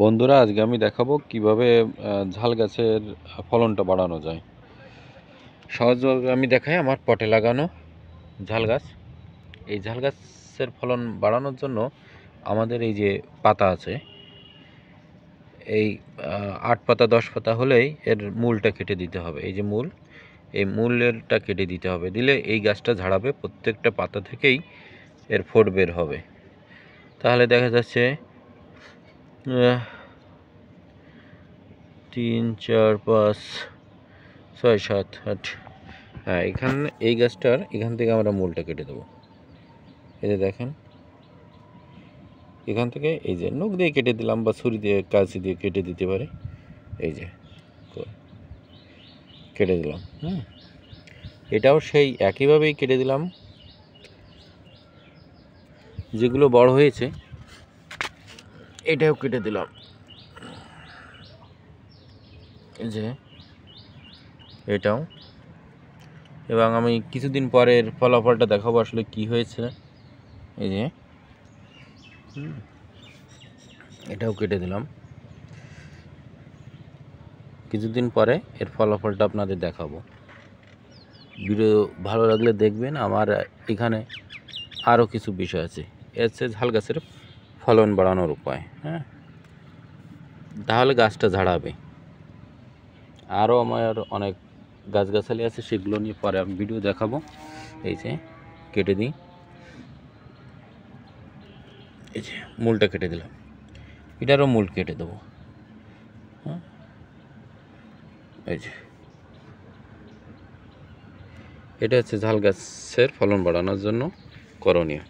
বন্ধুরা, আজকে আমি দেখাবো কিভাবে ঝাল গাছের ফলনটা বাড়ানো যায়। সহজভাবে আমি দেখাই আমার পটে লাগানো ঝাল গাছ। এই ঝাল গাছের ফলন বাড়ানোর জন্য আমাদের এই যে পাতা আছে, এই 8 পাতা 10 পাতা হলেই এর মূলটা কেটে দিতে হবে। এই যে মূল, এই মূলেরটা কেটে দিতে হবে, দিলে এই গাছটা ঝাড়াবে, প্রত্যেকটা পাতা থেকেই এর ফোট বের হবে। তাহলে দেখা যাচ্ছে 3 4 5 6 7 8, হ্যাঁ, এই গাছটার এখান থেকে আমরা মূলটা কেটে দেবো। এই যে দেখেন, এখান থেকে এই যে নখ দিয়ে কেটে দিলাম বা ছুরি দিয়ে কাঁচি দিয়ে কেটে দিতে পারে। এই যে কেটে দিলাম। এটাও সেই একইভাবেই কেটে দিলাম। যেগুলো বড় হয়েছে এটাও কেটে দিলাম। এই যে এটাও, এবং আমি কিছুদিন পরের ফলাফলটা দেখাবো আসলে কি হয়েছে। এই যে এটাও কেটে দিলাম। কিছুদিন পরে এর ফলাফলটা আপনাদের দেখাবো। ভিডিও ভালো লাগলে দেখবেন। আমার এখানে আরও কিছু বিষয় আছে, এর হচ্ছে ঝাল গাছের ফলন বাড়ানোর উপায়। তাহলে গাছটা ঝাড়াবে। আরও আমার অনেক গাছগাছালি আছে, সেগুলো নিয়ে পরে আমি ভিডিও দেখাবো। এই যে কেটে দিই, এই যে মূলটা কেটে দিলাম, এটারও মূল কেটে দেবো। এই যে এটা হচ্ছে ঝাল গাছের ফলন বাড়ানোর জন্য করণীয়।